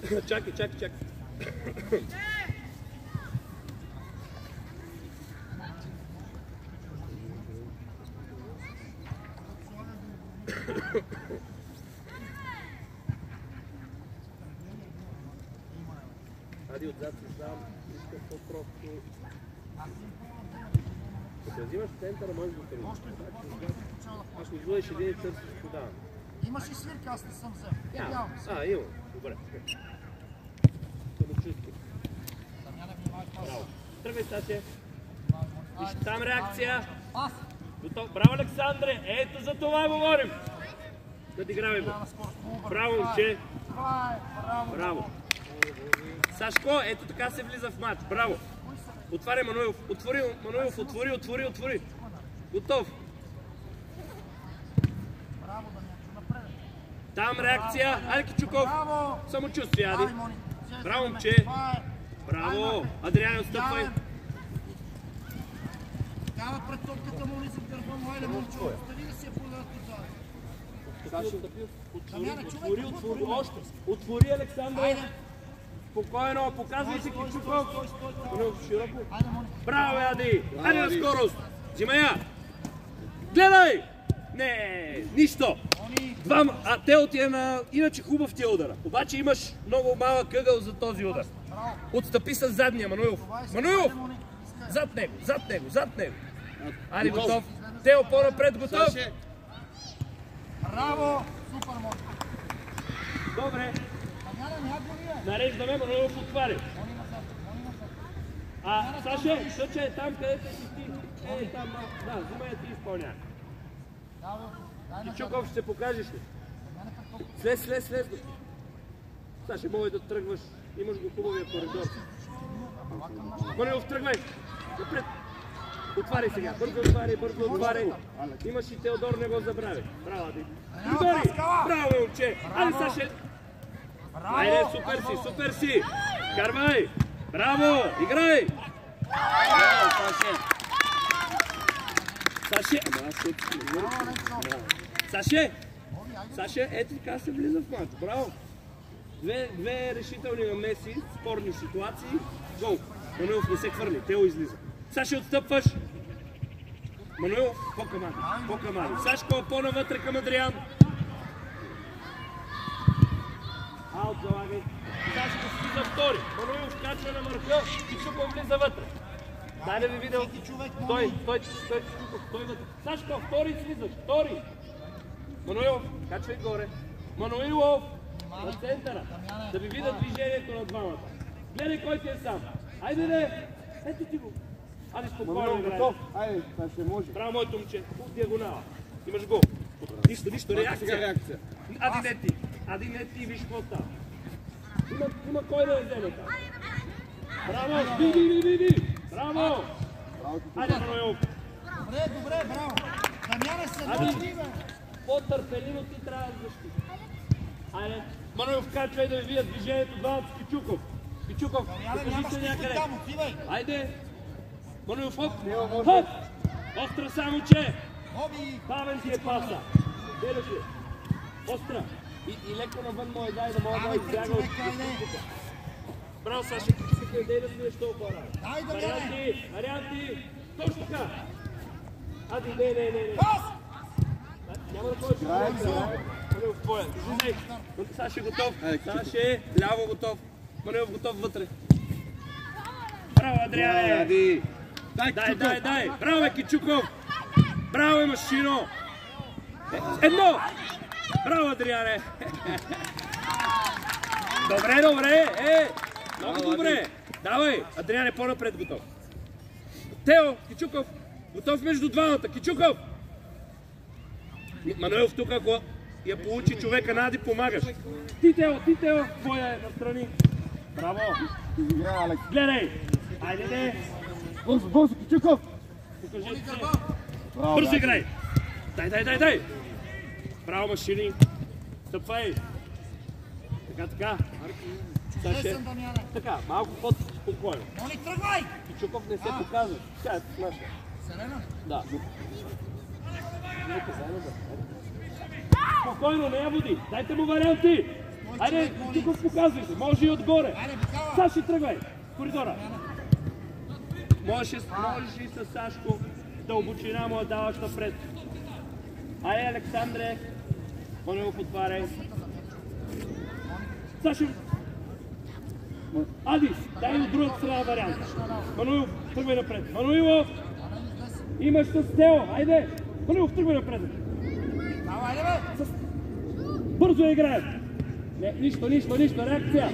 Чакай, чакай, чакай. Ади отзад създавам, искам по-просто. Като взимаш центъра, можеш да тръгнеш. Аз ми излъжеш един и търсиш подавам. Имаш и свирка, аз не съм взел. Имам. Добре. Самочувствие. Браво. Тръгвай, Стасия. Виж там реакция. Готов. Браво, Александре. Ето за това говорим. Надигравай го. Браво, момче. Браво. Сашко, ето така се влиза в матч. Браво. Отваряй, Мануилов. Отвори, Мануилов. Отвори. Готов. Там реакция. Айде, Кичуков. Самочувствие, Ади. Браво, момче. Браво. Адриан, отстъпвай. Дава пред топката му за гърба му. Айде, момче. Остави да си я подадат отзад. Отвори, Александър. Спокойно, показвай се, Кичуков. Браво, Ади. Айде на скорост. Взимай я. Гледай. Не, нищо. Тео ти е на иначе хубав ти удара. Обаче имаш много малък ъгъл за този удар. Отстъпи с задния, Мануилов. Мануилов! Зад него. Айде, готов. Тео по-напред, готов. Браво! Супер, моля. Добре. Нареждаме, Мануилов отваря. Саше, Съче е там, където си ти. Там, да, взимай ти изпълнява. Кичуков, ще се покажеш ли? Слез. Саше, мога и да тръгваш. Имаш го хубавия коридор. Мануилов, тръгвай! Напред! Отваряй сега. Бързо отваряй. Имаш и Теодор, не го забрави. Браво, Ади. Теодори! Браво, момче! Айде, Саше! Айде, супер си! Карвай! Браво! Играй! Саше, ето така се влиза в матч. Браво! Две решителни намеси, спорни ситуации. Гол! Мануилов не се хвърли, Тео излиза. Саше, отстъпваш! Мануилов, по-към Ади. Сашко, по-навътре към Адриан. Аут залагай. Сашко слиза втори. Мануилов качва на върха. Кичуков влиза вътре. Дай да ви видя. Той вътре. Сашко, втори слизаш. Втори. Мануилов, качвай горе. Мануилов, на центъра. Да ви видя движението на двамата. Гледай кой ти е сам. Айде, не. Ето ти го. Ади, спокойно играй. Айде, това ще може. Браво, моето момче. От диагонала. Имаш гол. Нищо, реакция. Ади не ти, виж какво става. Има кой да я вземе там. Браво, ви. Браво. Айде, Мануилов. Добре, браво. Дамяне се дойди, бе. По-търпеливо ти трябва да защити. Айде. Мануилов, качвай да ви видят движението двамата с Кичуков. Кичуков, покажи се някъде. Айде. Мануилов, хоп. Остра само, че. Бавен ти е паса. Делаш ли? Остра. И леко навън мой дай да мога да избяга от Кичуков. Браво, Саша, Кичуков, дай да сме що по-рано. Варианти. Точно така. Ади, не. Няма да ходиш. Мануилов, твоя. Излизай. Саша готов. Саша, ляво готов. Мануилов готов вътре. Браво, Адриане! Дай! Браво, Кичуков! Браво, Машино! Едно! Браво, Адриане! Добре! Много добре! Давай! Адриане, по-напред готов. Тео, Кичуков! Готов между двамата! Кичуков! Мануилов тук, ако я получи човека, Нади, помагаш. Ти, Тео! Твоя е настрани. Браво! Гледай! Айде, не! Бързо, Кичуков! Покажи се! Бързо играй! Дай! Браво, Машини! Стъпвай! Така. Така, малко по-спокойно. Мони, тръгвай! Кичуков не се показва. Тя е наша. Селена? Да. Спокойно, не я води. Дайте му варианти! Айде, Кичуков показвай се, може и отгоре. Саши, тръгвай, коридора. Можеш и с Сашко дълбочина му да даваш напред. Айде, Александре, Мануилов отваряй. Саши, Адис, дай от другата страна варианта. Мануилов, тръгвай напред. Мануилов, имаш с Тео, айде. Мануилов, тръгвай напред. Бързо играем. Нищо, реакция.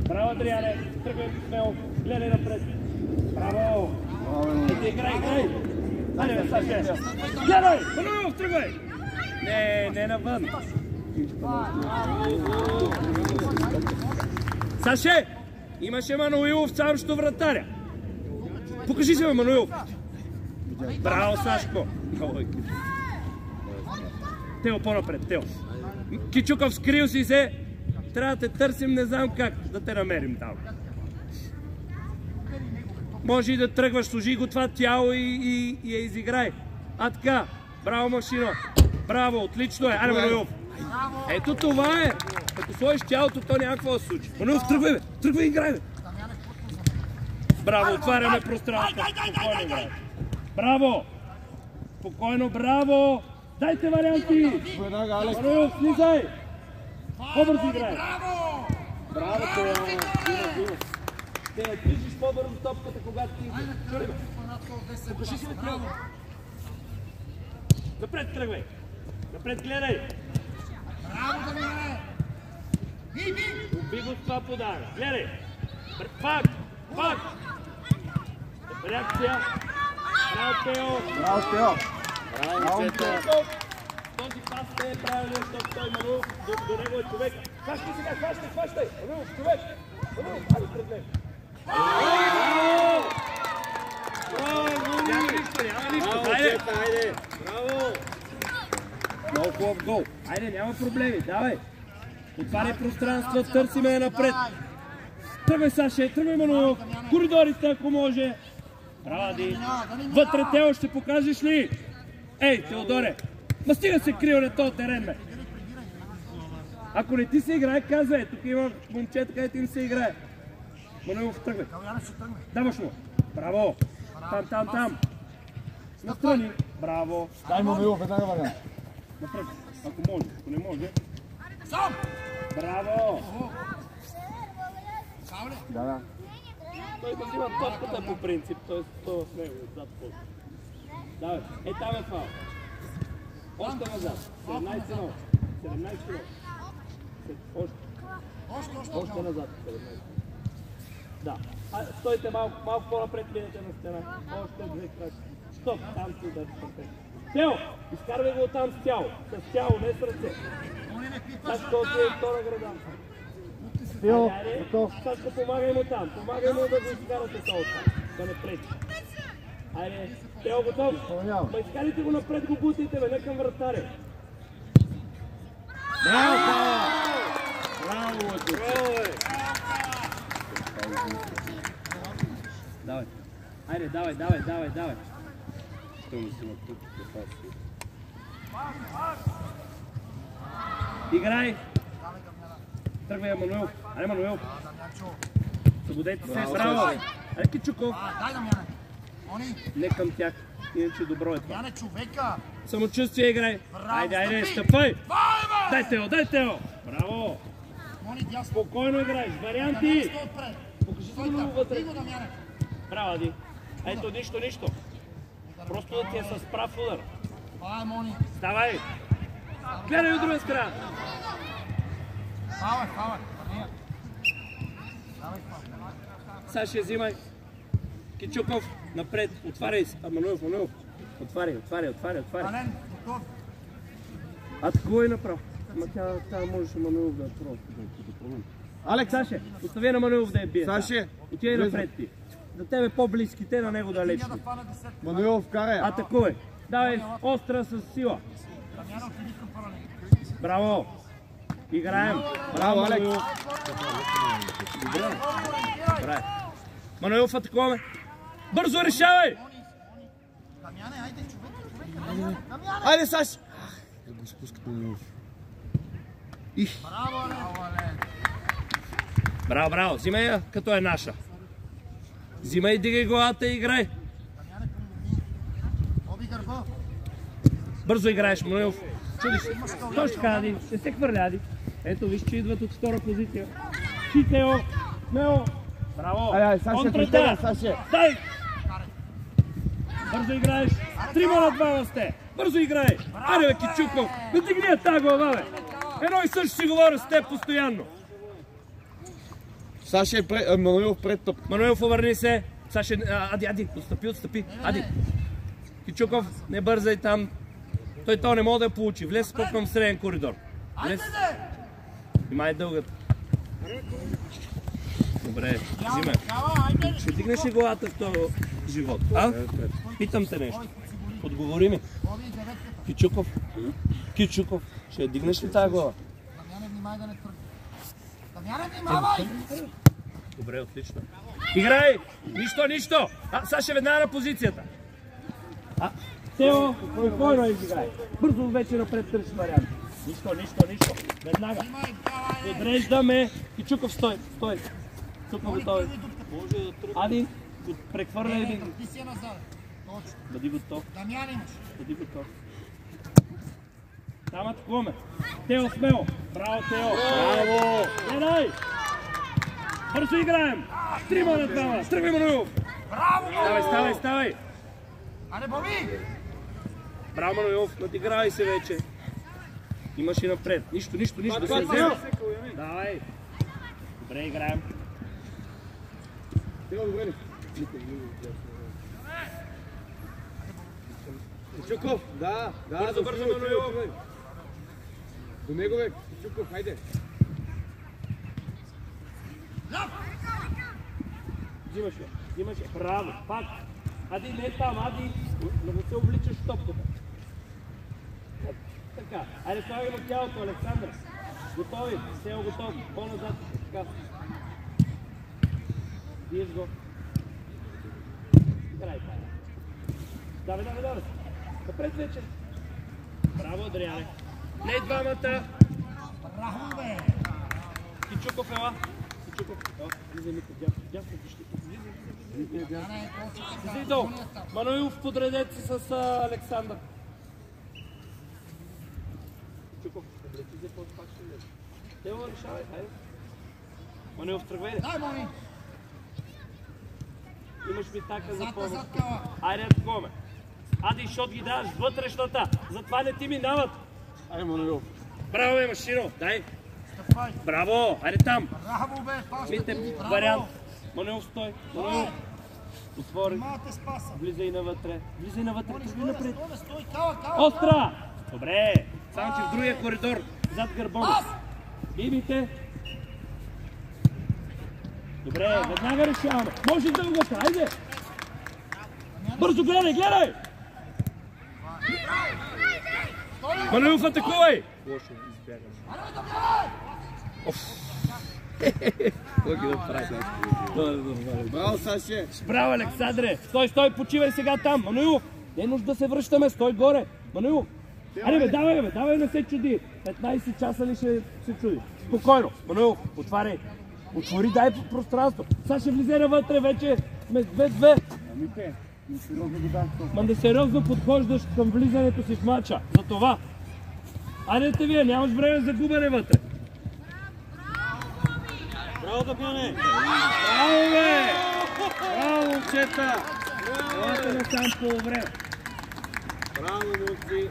Браво, Адриане, тръгвай смело, гледай напред. Браво. Играй. Айде, Саше. Гледай, Мануилов, тръгвай. Не навън. Саше, имаше Мануилов сам що вратаря. Покажи се, Мануилов. Браво, Сашко. Тео по-напред, Тео. Кичуков, скрил си се. Трябва да те търсим, не знам как да те намерим там. Може и да тръгваш, служи го това тяло и я изиграй. А така, браво, машино. Браво, отлично е. Айде, Мануилов. Ето това е. Като сложиш тялото, то няма какво да се случи. Мануилов, тръгвай, играй, бе. Браво, отваряме пространство. Спокойно, играй. Браво. Спокойно, браво. Дайте варианти. Мануилов, слизай. По-бързо играй. Браво, Тео. Те движиш по-бързо топката, когато ти... Покажи си, Тео. Напред тръгвай. Напред гледай. Браво, Дамяне! Уби го с това подава. Гледай. Пак. Реакция. Браво, Тео. Този пас не е правилен, защото той Мануилов до него е човек. Хващай сега, хващай! Мануилов, човек! Мануилов, айде пред него. Няма нищо, айде! Браво! Много хубав гол. Айде, няма проблеми, давай! Отваряй пространства, търсиме напред. Тръгвай, Саше, тръгвай, Мануилов. Коридорите, ако може. Браво, Ади. Вътре, Тео, ще покажеш ли? Ей, Теодоре, ма стига се крил на този терен, бе. Ако не ти се играе, казвай. Тук има момчета, където им се играе. Мануилов, тръгвай. Даваш му. Браво. Там. Настрани. Браво. Дай Мануилов, веднага вариант. Напред. Ако може, ако не може. Браво. Да. Той да взима топката по принцип, т.е. той в него, отзад после. Давай, там е фаул. Още назад. 17-0. Още назад. 17. Да. Стойте малко по-напред линията на стена. Още две крачки. Стоп, там си удари напред. Тео, изкарвай го оттам с тяло. С тяло, не с ръце. Сашко отвие втора града. Тео, готов. Сашко, помагай му там. Помагай му да го изкарате това оттам. Да не пречи. Айде, Тео, готов? Ма изкарите го напред, го бутайте, бе, не към вратаря. Браво! Браво, Давай. Айде, давай. Що ми си на тук, играй! Тръгвай, Мануилов. Айде, Мануилов. Събудете се, браво! Айде, Кичуков. Дай, Дамяне. Не към тях, иначе добро е това. Дамяне, човека. Самочувствие играй. Айде, стъпай! Дай, Тео! Браво! Спокойно играй, с варианти! Покажи се го вътре. Браво, Ади. Ето, нищо. Просто да ти е с прав удар. Ставай! Гледай от друга страна! Саше, взимай. Кичуков, напред. Отваряй се. Мануилов. Отваряй. Атакувай направо. Ама тя можеше Мануилов да промени. Алекс, Саше, остави на Мануилов да я бие. Саше, отидай напред ти. За тебе по-близки, те на него далечни. Мануилов, карай. Атакувай. Давай остра с сила. Браво. Играем. Браво, Алекс. Браво. Мануилов, атакуваме. Бързо решавай. Айде, Саш. Да го спускат Мануилов. Браво, браво. Взимай я, като е наша. Взимай, дигай главата и играй. Бързо играеш, Мануилов. Чудиш. Точно така, Ади. Не се хвърля, Ади. Ето, виж, че идват от втора позиция. Тео, смело. Браво. Саше, Саше. Дай! Бързо играеш. 3-2 сте. Бързо играй. Аре, бе, Кичуков. Не дигни я тази глава, бе. Едно и също си говоря с теб постоянно. Саше е пред... Мануилов пред тъп. Мануилов, обърни се. Саше, Ади, отстъпи. Ади. Кичуков, не бързай там. Той то не може да я получи. Влез скоквам в среден коридор. Влез. Имай дългата. Добре, взимай. Ще дигнеш ли главата в този живот? А? Питам те нещо. Отговори ми. Кичуков. Ще дигнеш ли тази глава? Добре, отлично. Играй! Нищо! Саша, веднага на позицията. Тео, спокойно изиграй. Бързо вече напред търси вариант. Нищо. Веднага. Подреждаме. Кичуков, стой. Чуков готови. Ади, прехвърля един. Бъди готов. Там атакуваме. Тео, смело. Браво, Тео. Браво. Гледай. Бързо играем. 3-2. Тръгвай, Мануилов. Браво. Ставай. Аре, Боби! Браво, Мануилов. Надигравай се вече. Имаш и напред. Нищо. Да се взема. Давай. Добре, играем. Чуков, да. Бързо, Мануилов. До него, бе. Чуков, хайде. Взимаш я. Браво, пак. Ади, не там, Ади. Но не се обличаш в топката. Така. Айде, слагай на тялото, Александър. Готови. Тео готов. По-назад. Така. Биеш го. Играй, Давай. Напред вече. Браво, Адриане. Не двамата. Браво, бе! Кичуков, ела. Влизай, Митко, дясно защита. Влизай долу. Мануилов, подредете се с Александър. Кичуков, облети се под пак ще влезе. Тео, решавай, хайде. Мануилов, тръгвай. Дай, Боби! Имаш ми така за помощ. Задкала! Айде, атакуваме. Ади, защото ги даваш вътрешната. Затова не ти минават. Айде, Мануилов. Браво, бе, Машино. Дай. Стъпвай! Браво. Айде там. Браво, бе! Мите, вариант. Мануилов, стой. Мануилов. Отвори. Малте спаса! Влизай навътре. Тръгни напред. Стой, кала! Остра. Добре. Само че в другия коридор. Зад гърбом. Бибите. Добре, веднага решаваме. Може дългата. Айде. Бързо гледай! Мануилов, атакувай! Лошо, избягам. Браво, Саше! Браво, Александре! Стой, почивай сега там! Мануилов! Не е нужда да се връщаме, стой горе! Мануилов! Аре бе, давай, не се чуди! 15 часа ли ще се чуди? Спокойно! Мануилов, отвори, дай пространство! Сега ще влезе навътре, вече сме 2-2! Ма сериозно подхождаш към влизането си в матча. За това. Айдете вие, нямаш време за губене вътре. Браво, Дъпяне! Браво, бе! Браво, момчета! Елате насам по време. Браво, Милки!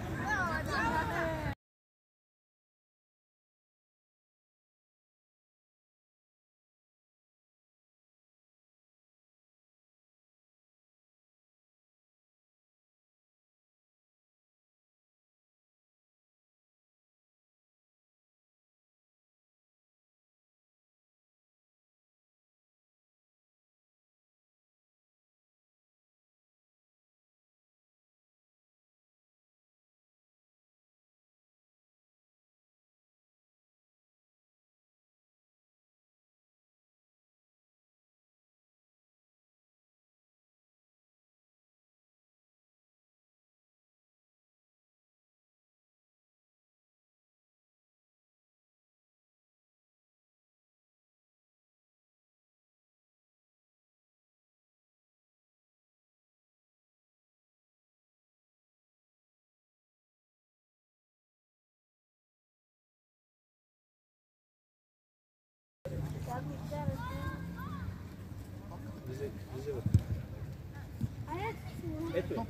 Ето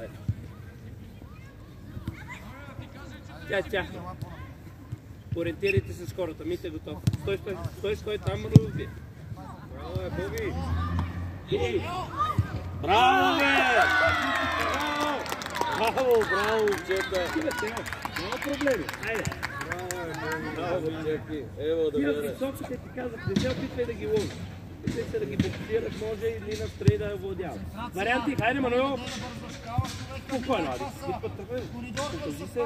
е. Тя е тяхна. Ориентирайте се с хората, Мите готов. Стой, там Мануил бие. Браво е, Боби! Браво, бе! Браво, момчета! Няма проблеми, айде. Браво, Чеки! Ево да Ти гледаш. високите ти казах, не се опитвай да ги лови. Опитвай се да ги боксираш, може или настрани да владява. Варианти, хайде, Мануил! Спокойно, Ади. Покажи се.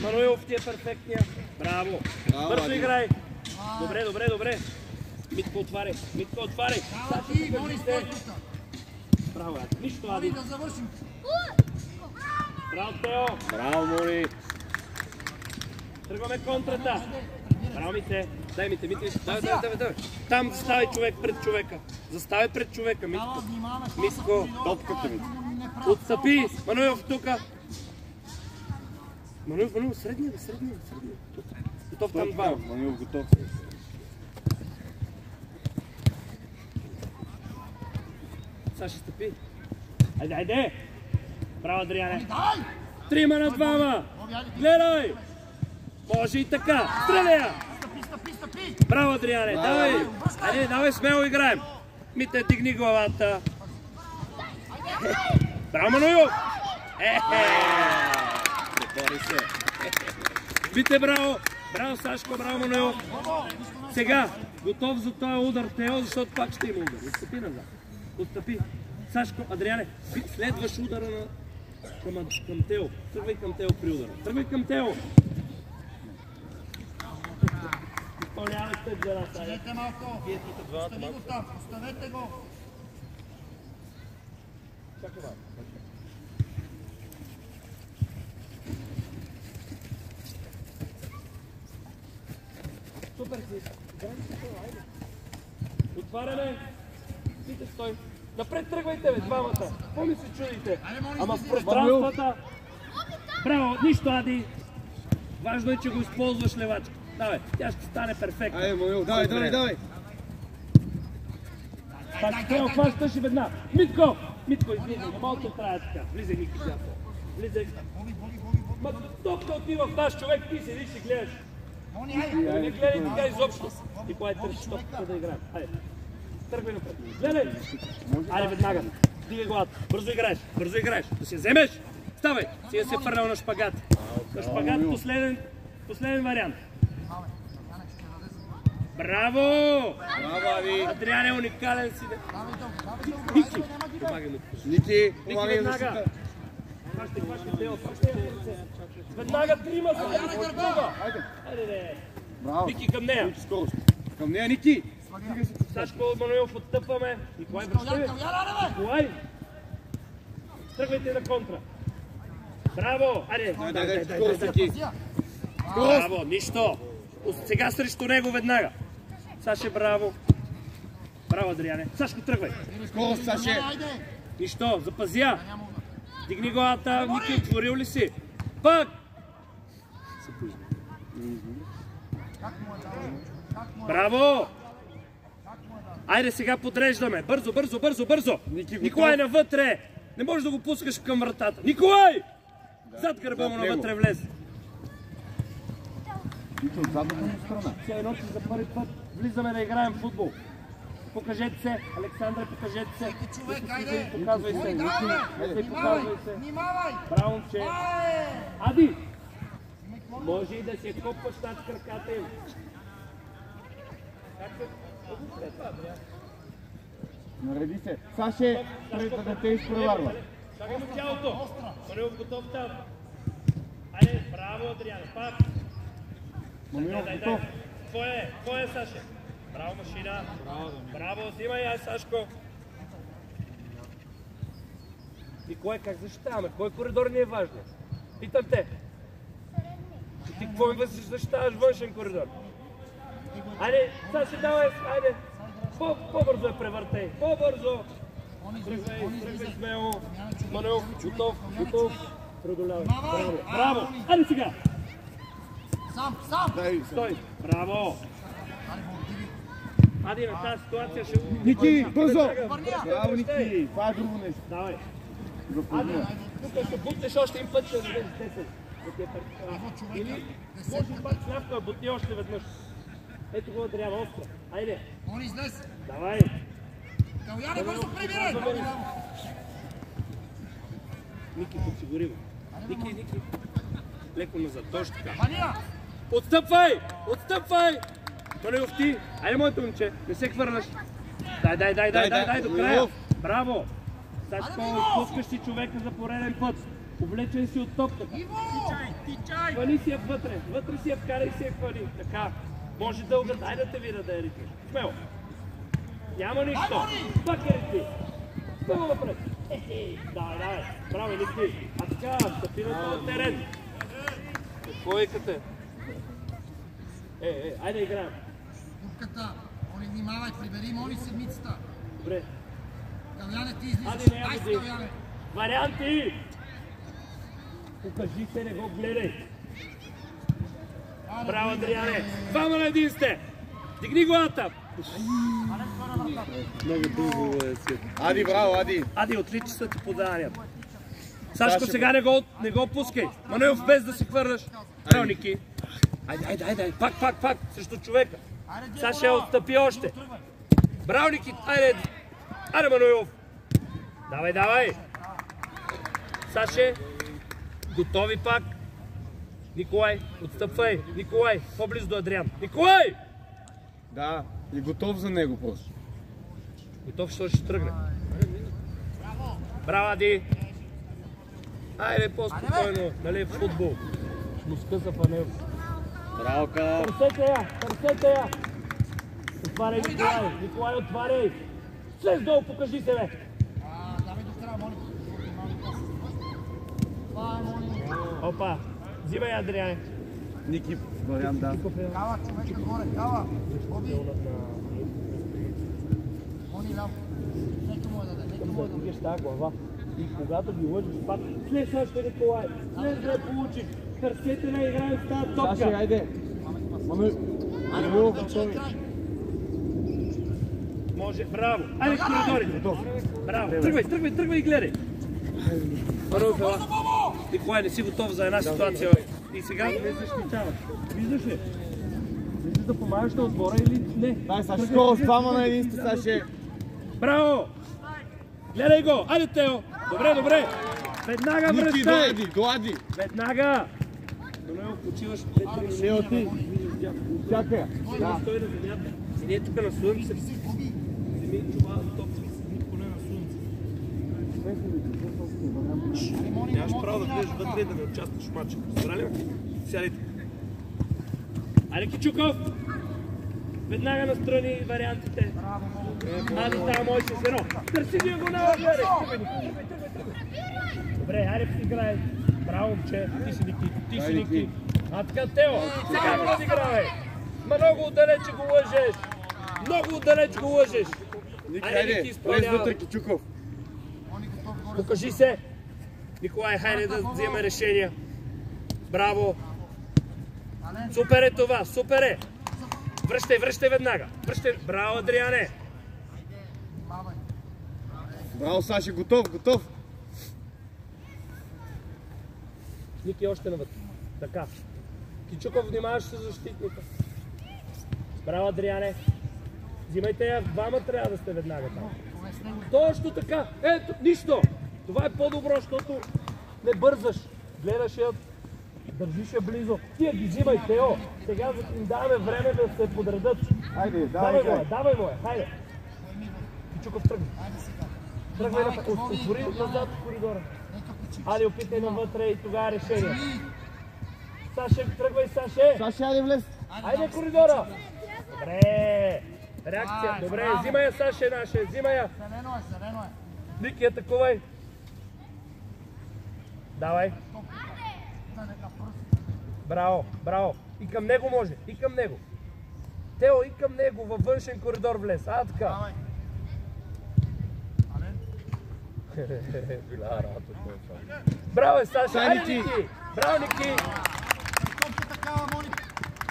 Мануилов ти е перфектния. Браво! Бързо играй! Добре. Митко отваряй. Саши, покажи се. Браво, Ади. Нищо, Ади. Браво, Тео. Браво, Мони! Тръгваме контрата. Браво, Мите. Дай, Мите. Давай. Там заставай човек пред човека. Заставай пред човека, Митко. Митко. Топката ми! Отстъпи. Мануилов тука. Мануил, средния. Готов там два. Мануил готов. Саши, стъпи. Айде. Браво, Адриане. 3 на 2. Гледай. Може и така. Стреля. Браво, Адриане. Давай, смело играем. Мите, дигни главата. Браво, Мануил. Препари се. Мите, браво. Браво, Сашко, браво, Мануил. Сега, готов за този удар, Тео, защото пак ще има удар. Отстъпи назад. Отстъпи. Сашко, Адриане, следваш удара към Тео. Тръгвай към Тео при удара. Тръгвай към Тео. Изпълнявай след за нас. Оставете малко. Остави го там. Оставете го. Чакай малко. Супер си. Айде. Отваряме. Пите, стой. Напред тръгвайте, бе, двамата. Какво ми се чудите? Ама в пространствата. Браво, нищо, Ади. Важно е, че го използваш левачка. Давай, тя ще стане перфектно. Айде, Мануил, давай. Пак Тео хващаш и веднага. Митко, излизай, не мога да трая така. Влизай, Ники, дясно. Влизай. Ма топка отива в наш човек, ти седиш и гледаш. Не гледай така изобщо. Николай, търси топката да играем. Айде. Тръгвай напред. Гледай! Айде веднага. Дигай главата. Бързо играеш. Да се вземеш. Ставай. Сега се фърлял на шпагат. На шпагат последен вариант. Браво! Адриан е уникален си. Ники! Помагай му. Ники, веднага. Хващай, Тео. Веднага 3 са. Айде. Браво. Ники към нея. Към нея, Ники. Сашко, Мануилов, отстъпваме. Николай, връщай. Николай! Тръгвайте на контра. Браво! Айде! Браво! Нищо! Сега срещу него веднага. Саше, браво! Браво, Адриане! Сашко, тръгвай! Скорост, Саше! Нищо! Запазя! Дигни главата! Ники, отворил ли си? Пак! Браво! Айде сега подреждаме. Бързо. Николай навътре. Не можеш да го пускаш към вратата. Николай! Зад гърба му навътре влезе. От задната му страна. Сега едно, че за първи път влизаме да играем футбол. Покажете се. Александре, покажете се. Показвай се. Показвай се. Браво, момче. Ади! Може и да се копваш над краката им. Нареди се. Саше, да те изпреварва. Чакай му тялото. Мануилов готов там. Айде, браво, Адриан. Пак. Мануилов готов. Твое е, Саше. Браво, машина. Браво, взимай, ай, Сашко. И кое как защитаваме? Кой коридор ни е важен? Питам те. Ти какво ми защитаваш външен коридор? Айде, Саше, давай, айде. По-бързо е превъртай. По-бързо. Тръгвай смело. Мануил, готов. Продолявай. Браво. Айде сега. Сам. Стой. Браво. Ади на тази ситуация ще... Ники, бързо! Браво, Ники! Това е друго нещо. Давай. Ади, тук ще бутнеш още един път, ще дадеш 10. Или може пак слявка да бутни още веднъж. Ето го трябва остро. Айде. Он излез. Давай. Калуяне, бързо прибирай! Ники, подсигури го. Ники. Леко назад, точно така. Ваня! Отстъпвай! Отстъпвай! Мануилов ти! Айде, моето момче, не се хвърляш. Дай до края. Браво! Сега ще отпускаш си човека за пореден път. Облечен си от топката. Тичай! Хвали си я вътре. Вътре си я вкарай и си я хвали. Така. Може дълга, дай да те видя да я ритмиш. Смело. Няма нищо. Пак я ритми. Смело напред. Давай. Браво, Ники. А така, стъпи на този терен. Какво викате? Айде играем. Купката. Они внимавай, прибери, моли седмицата. Добре. Калуяне, ти излизаш. Ади, не я Дай, води. Калуяне. Варианти! Покажи се, не го гледай. Браво, Адриане! Двама на един сте! Дигни главата! Много дълго е свет. Ади, браво, Ади! Ади, отличи са ти поданията. Сашко, сега не го пускай. Мануилов, без да се хвърляш. Браво, Ники. Айде. Пак. Срещу човека. Саша отстъпи още. Браво, Ники. Айде, Мануилов. Давай. Саше, готови пак. Николай, отстъпвай. Николай, по-близо до Адриан. Николай! Да, и готов за него просто. Готов, ще тръгне. Браво, Ади! Айде, по-спокойно, нали в футбол. Ще му скъса панел. Браво, Кал! Търсете я! Отваряй, Николай, отваряй! Слез долу, покажи се, бе! Давай до края, моли. Това е, моли. Опа! Взимай, Адриане! Ники, вариант, да. Кава, човека горе, кава. Боби. Мони ляво. Нека му да даде. С тази глава. И когато ги лъжиш пак, слез още, Николай! Слез да я получиш! Търсете на играем с тази топка! Саша, айде! Мануилов, готови. Може, браво! Айде, коридорите! Браво! Тръгвай и гледай! Мануилов, ела! Николай, не си готов за една ситуация. И сега не защитаваш. Виждаш ли? Виждаш да помагаш на отбора или не? Дай, Саша, скоро двама на един сте, Саше. Браво! Гледай го! Айде, Тео! Добре! Веднага връщай! Ники, до Ади! Веднага! Мануилов, почиваш 5 минути. Тео, ти! Чакай! Да. Стой на земята. Седи е тук на слънце. Вземи чувала топка и седи поне на слънце. Нямаш право да влезеш вътре и да не участваш в матча. Разбрали ме? Сядайте. Айде, Кичуков! Веднага настрани вариантите. Ади, там може си едно. Търси ги го на отвери! Добре, айде си играй. Браво, момче. Ти си Ники. А така, Тео, сега го разигравай. Много отдалече го лъжеш. Ники, айде, влез вътре, Кичуков. Покажи се. Николай, хайде да вземе решения. Браво. Супер е това, супер е. Връщай веднага. Браво, Адриане. Браво, Саша, готов. Ники още навътре. Така. Кичуков, внимаваш се защитника. Браво, Адриане. Взимайте я, двама трябва да сте веднага там. Точно така. Ето, нищо. Това е по-добро, защото не бързаш. Гледаш я, държиш я близо. Тия ги взимай, Тео. Сега им даваме време да се подредат. Айде, Давай му я, хайде. Кичуков, тръгни. Тръгвай отвори назад в коридора. Айде, опитай навътре и тогава решение. Саше, тръгвай, Саше. Саша, айде влез. Айде, коридора. Добре. Реакция. Добре, взимай я, Саше, наше. Взимай я. Зелено е. Ники, атакувай. Давай. Браво. И към него може. Тео, и към него във външен коридор влез. Така. Браво, Саша. Айде, Ники. Браво, Ники.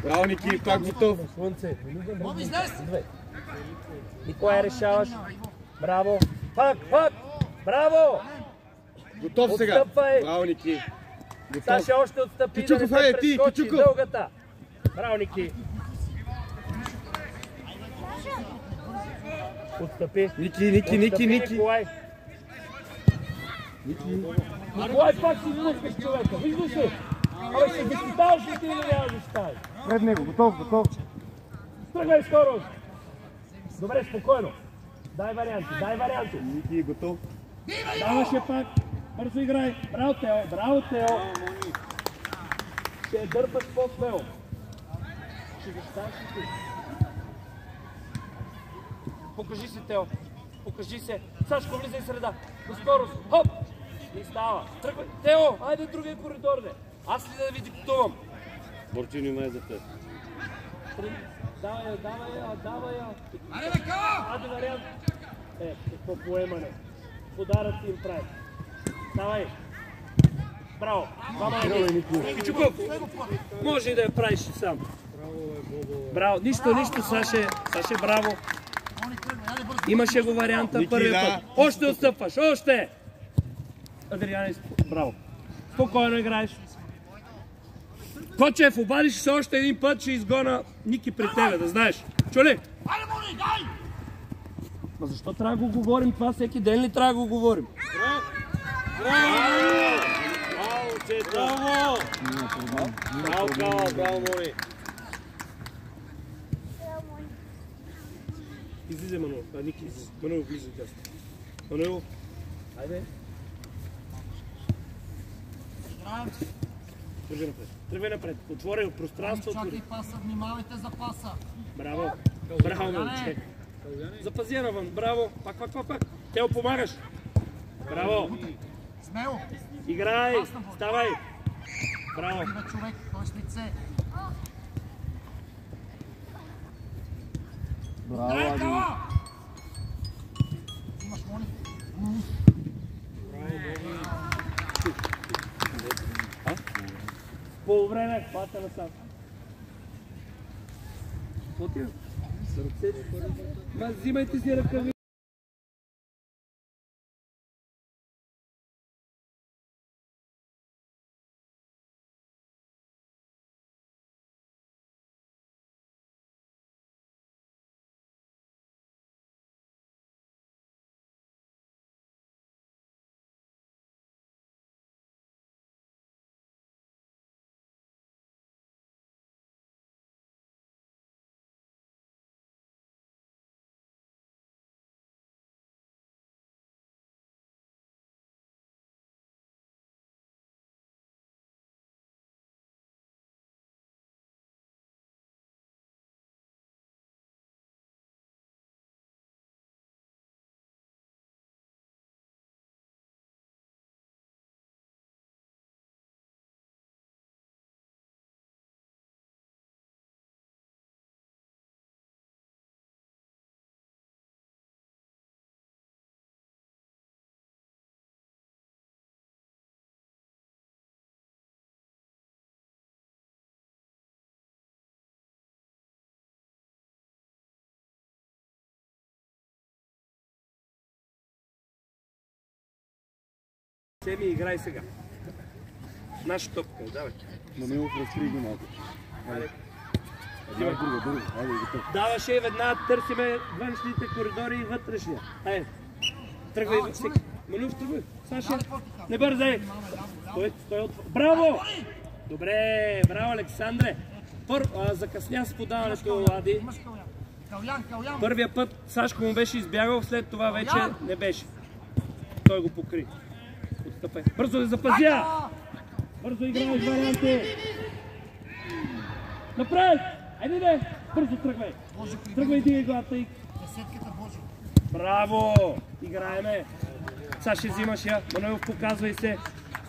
Браво, Ники, пак готов. Слънце. Боби, излез! Николай, решаваш. Браво. Пак. Браво. Готов сега. Отстъпвай. Браво, Ники. Готов. Саша още отстъпи, Кичуков, да не хайде, те ти, прескочи Кичуков. дългата. Браво, Ники. Отстъпи. Ники. Отстъпи, Николай. Николай, пак си виждаш човека. Виждаш ли? Абе, ще защитаваш ли ти или няма да защитаваш? Пред него, готов. Тръгвай скоро. Добре, спокойно. Дай варианти. Ники, готов. Даваше пак. Бързо играй. Браво, Тео. Ще я дърпаш по-смело. Ще защитаваш ли ти? Покажи се, Тео. Покажи се. Сашко, влизай в среда. До скорост. Хоп! Не става. Тръгвай. Тео, айде другия коридор, де. Аз ли да ви диктувам? Борчини ме е за теб. Давай я. Аре, бе, кава! Аде вариант. Какво поемане. Подаръци им прави. Давай. Браво. Кичуков. Може и да я правиш сам. Браво. Нищо, Саше. Саше, браво. Имаше го варианта първия път. Още отстъпваш. Още. Адриане, браво. Спокойно играеш. Кочев, обадиш се още един път, ще изгона Ники при тебе, да знаеш. Чули? Айде, Мони, дай! Ма защо трябва да го говорим това? Всеки ден ли трябва да го говорим? Браво, Мони. Излизай, Мануел. Ники, излизай. Мануел, влизай тя. Мануел. Айде. Тръгвай напред. Отвори пространство. Чакай паса, внимавайте за паса. Браво, момче. Запази я навън. Браво. Пак. Тео, помагаш. Браво. Смело. Играй. Ставай. Браво. Има човек, той с лице. Дай, кава! Имаш, Мони. По време, хвата на сам. Отива. Взимайте си ръкави. Семи, играй сега. Наша топка, давай. Мануел, разкри го малко. Айде. Друга. Айде, готов. Даваше и веднага търсиме външните коридори и вътрешния. Айде. Тръгвай всеки. Мануел, тръгвай. Саша, не бързай. Стой от... Браво! Добре, браво, Александре. Закъсня с подаването, Ади. Калян. Първия път Сашко му беше избягал, след това вече не беше. Той го покри. Отстъпай. Бързо да запазя! Бързо играеш варианти! Напред! Айде де! Бързо тръгвай! Тръгвай, дигай главата и... Десетката Божия. Браво! Играеме! Саши, взимаш я. Мануел, показвай се.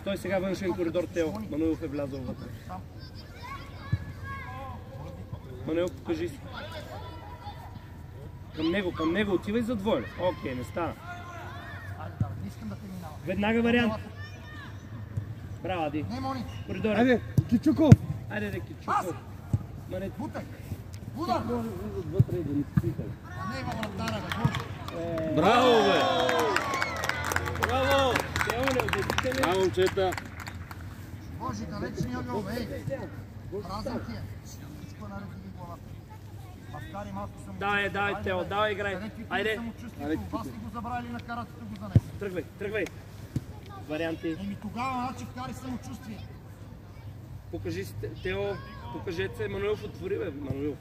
Стой сега външен коридор, Тео. Мануел е влязъл вътре. Мануел, покажи се. Към него. Отивай за двоен. Окей, не стана. Не искам да те минава. Веднага вариант. Браво, Ади. Не, Мони. Коридор. Айде, Кичуков. Айде, Кичуков. Бутай! Удар! Може да влизат вътре и да ни спитат. А не има вратара, бе, Боже! Браво, бе! Браво! Тео, не убедите ли? Браво, момчета! Боже, далечния гол, ей! Празен ти е. Всичко е наред и главата. Авкари малко съм... Давай, Тео, давай, играй. Айде. Вас ли го забравили на каратето го занесе? Тръгвай. Варианти. Еми тогава, значи вкари самочувствие. Покажи си, Тео, покажете се. Мануилов отвори, бе, Мануилов.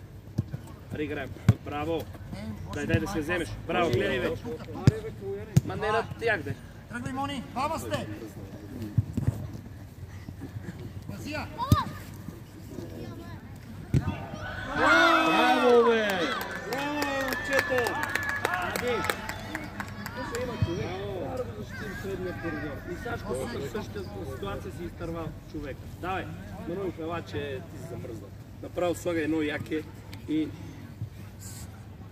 Аре, играем. Браво. Дай да се вземеш. Браво, гледай вече. Ма не на тях, де. Тръгвай, Мони, баба сте! Вазия! Браво, бе! Браво, момчето! Ади! Тук има човек. Трябва да защитим средния коридор. И Сашко в същата ситуация си изтърва човек. Давай, Мануилов, ела, че ти си замръзнал. Направо слага едно яке и...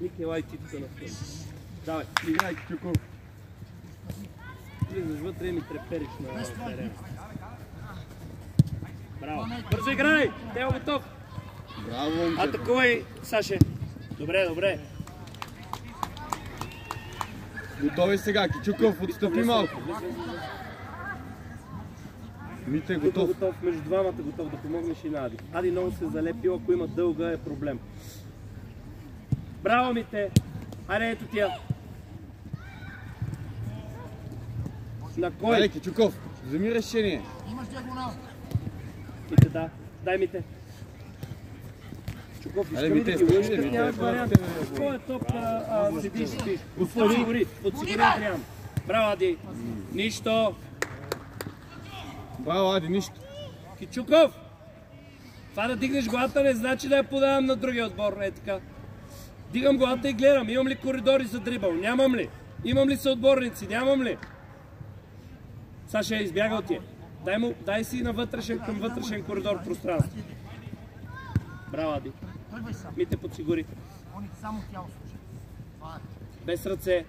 Ники, ела и ти тук на втори. Давай, Играй, Кичуков! влизаш вътре и ми трепериш на терена. Браво! Бързо играй! Тео готов! Браво, момчета! Атакувай, Саше! Добре! Готови сега, Кичуков, отстъпи малко! Мите, готов! Готов, между двамата готов да помогнеш и на Ади. Ади много се залепил, ако има дълга е проблем. Браво, Мите! Айде, ето тия! На кой? Айде, Кичуков, вземи решение! Имаш диагонал. Мите, да. Дай, Мите. Чуков, искам ли да ги лъжкат, нямаш вариант. Кой е топка, седиш. Подсигури Адриан. Браво, Ади. Нищо. Браво, Ади, нищо! Кичуков! Това да дигнеш главата не значи да я подавам на другия отбор, е така. Дигам главата и гледам, имам ли коридори за дрибъл, нямам ли? Имам ли съотборници, нямам ли? Саша е избягал ти. Дай си на към вътрешен коридор пространство. Браво, Ади. Тръгвай сам. Мите, подсигури. Мони само тяло служи. Това е. Без ръце.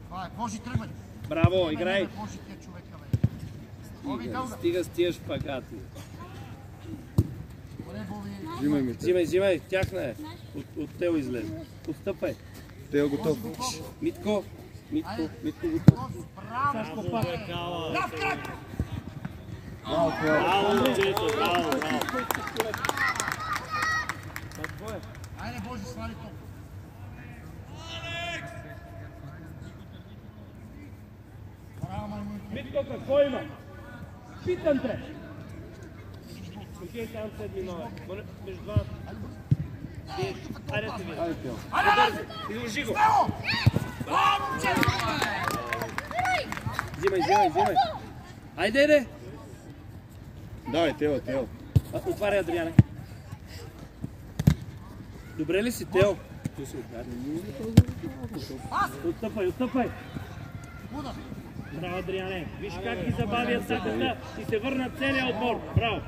Това е. Божи, тръгвай. Браво, играй. Божи тия човека, бе. Боби, дълга. Стига с тия шпагати. Добре, Боби. Взимай, Мите! Взимай, тяхна е. От Тео излезе. Отстъпай. Тео готов! Митко готов. Браво. Сашко пак. Ляв крак. Браво, Тео! Айде, Божи, свали топ. Браво, маймунки. Митко, какво има? Питам те! Окей, там седми нова. Между двамата. Айде се види. Айде, Тео! Изложи го. Браво, момчето! Взимай. Айде! Давай, Тео! Отваряй, Адриане. Добре ли си, Тео? Отстъпай. Удар. Браво, Адриане. Виж как ги забавят сърдата и се върна целият отбор. Браво.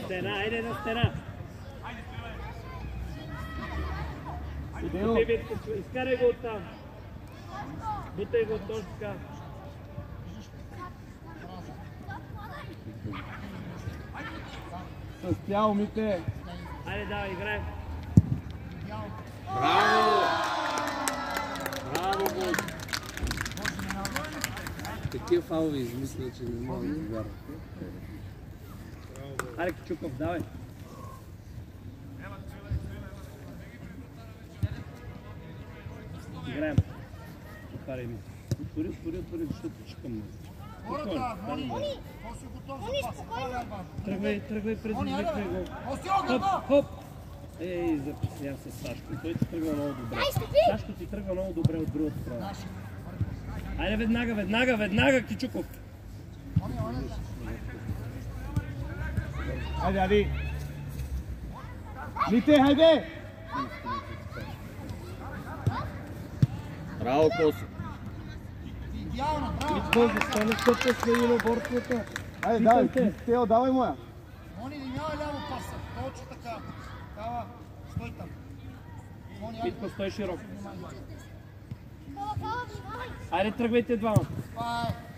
Стена, айде на стена. Изкарай го оттам. Бутай го точно така. С тяло, Мите! Айде, давай, играй. Браво, Бог! Такива фалови измисля, че не мога да ги вярвам. Айде, Кичуков, давай. Играем. Отваряй ми. Отвори, защото чекам. Хората, Мони, Оси готов за паса. Тръгвай, предизвиквай го. Оси огън! Хоп! Ей, записня с Сашко. Той ти тръгва много добре. Сашко ти тръгва много добре от другата страна. Айде веднага, Кичуков. Хайде, Ади! Мите, хайде! Браво, Косо! Идеално, браво! Митко, застане къпта с един борцата. Айде, давай, Тео, давай моя! Мони, не няма ляво паса. Точно така. Дава, стой там. Митко, стой широко. Айде, тръгвайте двама.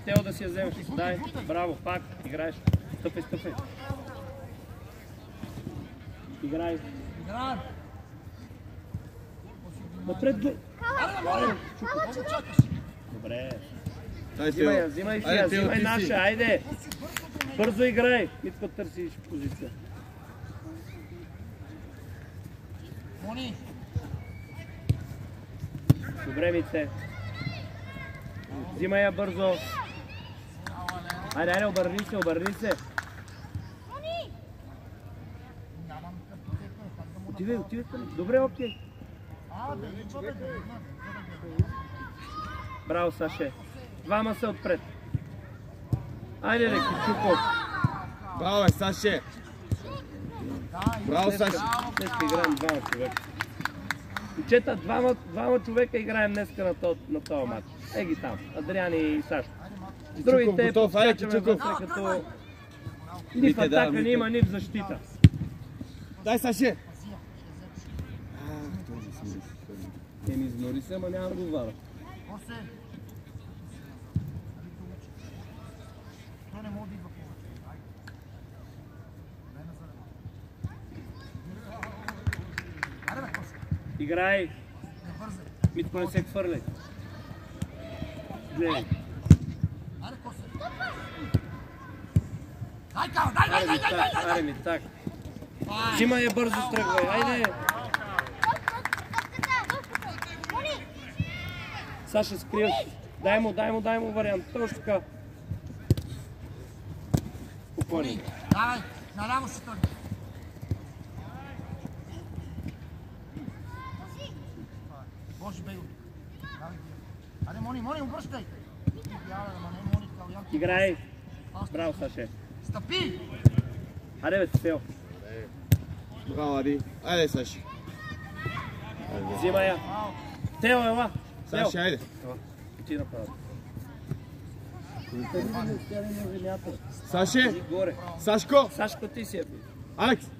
Тео да си я вземеш. Дай, браво, пак, играеш. Стъпай, стъпай. Играй. Напред, гледай. Добре. Взимай си я, взимай наша, айде. Бързо играй. Митко, търсиш позиция. Добре, Митце. Взимай я бързо. Айде, обърни се. Отивай. Добре, окей. Браво, Саше. Двама са отпред. Айде, Кичуков. Браво, Саше. Браво, Саше. Днес играем двама човека. Момчета, двама човека играем днес на този матч. Ги там, Адриан и Сашко. Другите подскачаме вътре като ни в атака не има, ни в защита. Дай, Саше. Ми измори се, ама няма да го вара. Играй! Митко, не се хвърляй. Гледай. Аре ми так. Взимай я бързо, стръгвай. Айде! Саша, скриваш. Дай му вариант. Точно така. Упори. Давай, наляво си той. Боже, бей го. Айде, Мони, обръщай. Играй. Браво, Саше. Стъпи! Айде, бе, Тео. Браво, Ади. Айде, Саши. Взимай я. Тео, ела. Саши, айде. Ти направо. Саше! Горе. Сашко! Сашко, ти си я. Алекс!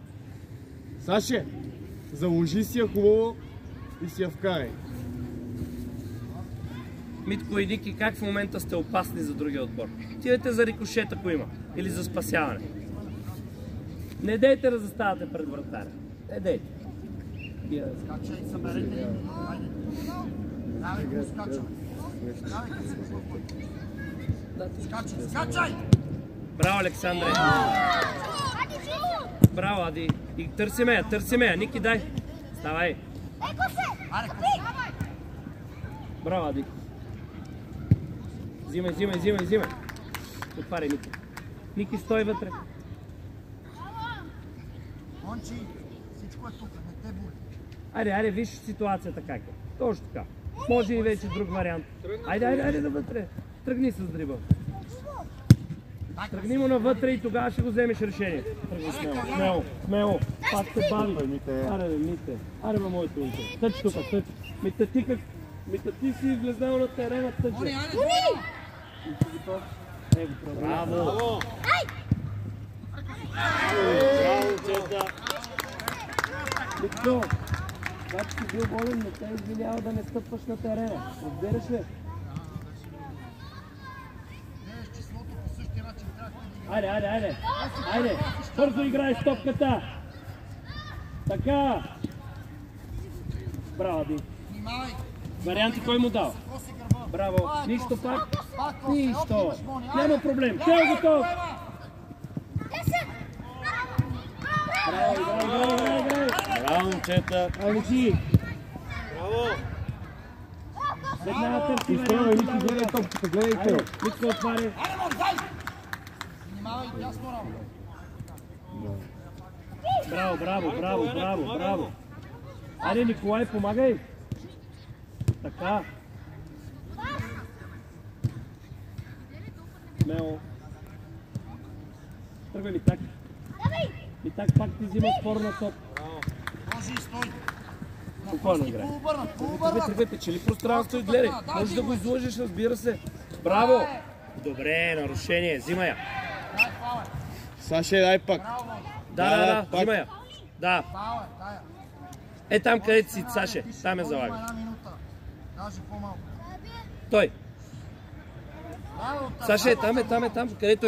Саше! Заложи си я хубаво и си я вкарай. Митко и Ники, как в момента сте опасни за другия отбор? Отидете за рикошет, ако има. Или за спасяване. Не дейте да заставате пред вратаря. Не дейте. Скачай, съберете. Айде. Давай го скачай. Скачай! Браво, Александре! Браво, Ади! И търсиме я, Ники, дай! Ставай! Браво, Ади! Взимай! Отваряй, Ники! Ники, стой вътре! Мончи, всичко е тук, не те боли. Айде, виж ситуацията как е. Точно така. Може и вече друг вариант. Айде навътре. Тръгни с дрибъл. Тръгни му навътре и тогава ще го вземеш решение. Тръгни смело. Пак се бави. Аре, моето момче. Тъч тук. Мита, ти си влезнал на терена, тъч. Браво! Браво, чета! Митко, когато си бил болен, не те извинява да не стъпваш на терена. Разбираш ли? Айде! Бързо играй с топката! Така! Браво, Ди! Варианти кой му дал? Браво! Нищо пак? Нищо! Няма проблем! Тео готов! Играй! Браво, момчета! Айде си! Браво! Веднага търси варианти! Гледай топката, гледай Тео! Митко отваря! Браво! Айде, Николай, помагай! Така! Смело! Тръгвай, Митак! Митак, пак ти взима спорна топ! Може и стой! Спокойно играй! Тръгвай, печели пространство и гледай! Може да го излъжеш, разбира се! Браво! Добре, нарушение, взима я! Саше, дай пак! Да, взима я! Да! Там където си, Саше, там е залага. Една минута, даже по-малко. Стой. Саша, там. Където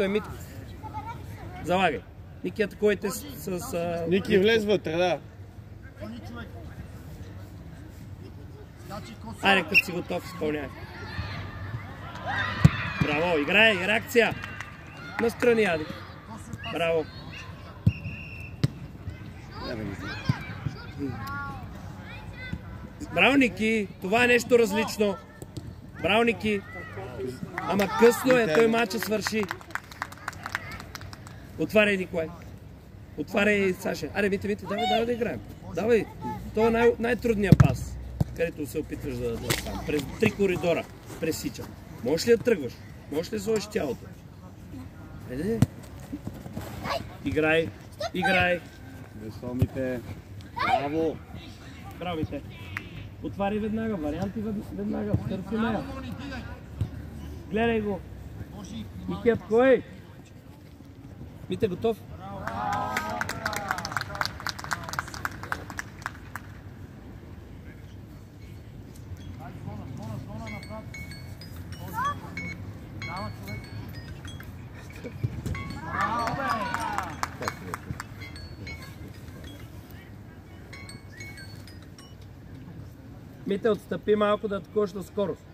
е Митко. Залагай. Ники, атакуйте с... Ники, влез вътре, да. Айде, като си готов, изпълняй. Браво, играй, реакция. Настрани, Ади. Браво. Браво, Ники, това е нещо различно. Браво, Ники. Ама късно е, той матча свърши. Отваряй, Николай. Отваряй, Саша. Аре, Мите, давай да играем. Давай. Това е най-трудният пас, където се опитваш да стане. През 3 коридора пресича. Можеш ли да тръгваш? Можеш ли да сложиш тялото? Айде. Играй. Весело, Мите. Браво. Браво, Мите. Отваряй веднага, варианти веднага. Търси нея. Гледай го. Микият, кой? Мите, готов? Мите, отстъпи малко да атакуваш на скорост.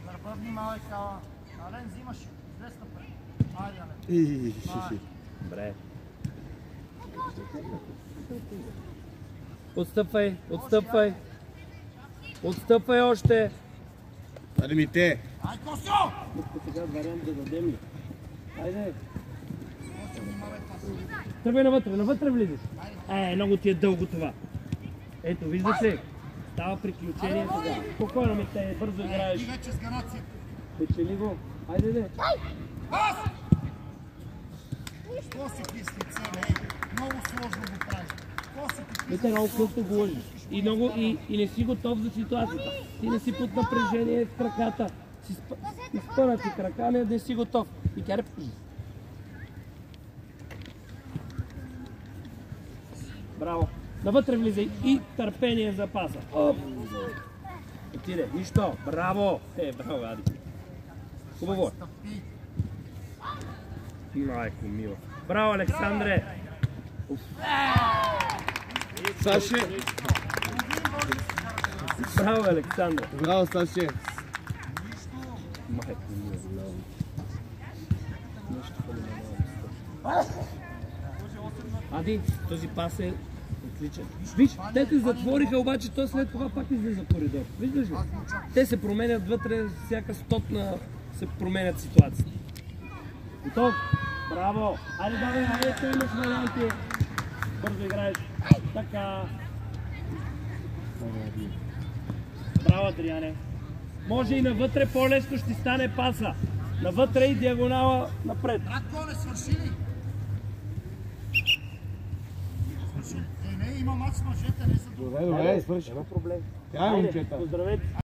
Дърба, внимавай, Кала. Ален, взимаш. Излез напред. Айде, Ален. Добре. Отстъпвай. Отстъпвай още. Айде, Мите. Ай, Косо! Сега вариант да дадем ли? Айде. Тръгвай навътре влизаш. Много ти е дълго това. Ето, виждаш ли? Става приключение сега. Спокойно, Мите, бързо играеш. И вече с гарация. Печели го. Айде. Пас! Що си ти с лице, бе? Много сложно го правиш. Мите, много късно го лъжиш. И не си готов за ситуацията. Ти не си под напрежение в краката. Изпънати крака, не си готов. И тя не покажи. Браво. Навътре влизай и търпение за паса. Отиде. Нищо. Браво. Браво, Ади. Хубаво. Майко мила. Браво, Александре. Саше. Браво, Александре. Браво, Саше. Майко мила. Ади, този пас е отличен. Виж, те те затвориха, обаче той след това пак излиза коридор. Виждаш ли? Те се променят вътре, всяка стотна се променят ситуации. Готов? Браво! Айде, давай, ето имаш варианти. Бързо играеш. Така. Браво, Адриане. Може и навътре по-лесно ще стане паса. Навътре и диагонала напред. Братко, не свърши ли? Не, има мач с мъжете, не са други. Добре, свърши. Няма проблем. Тя е момчета. Поздравете.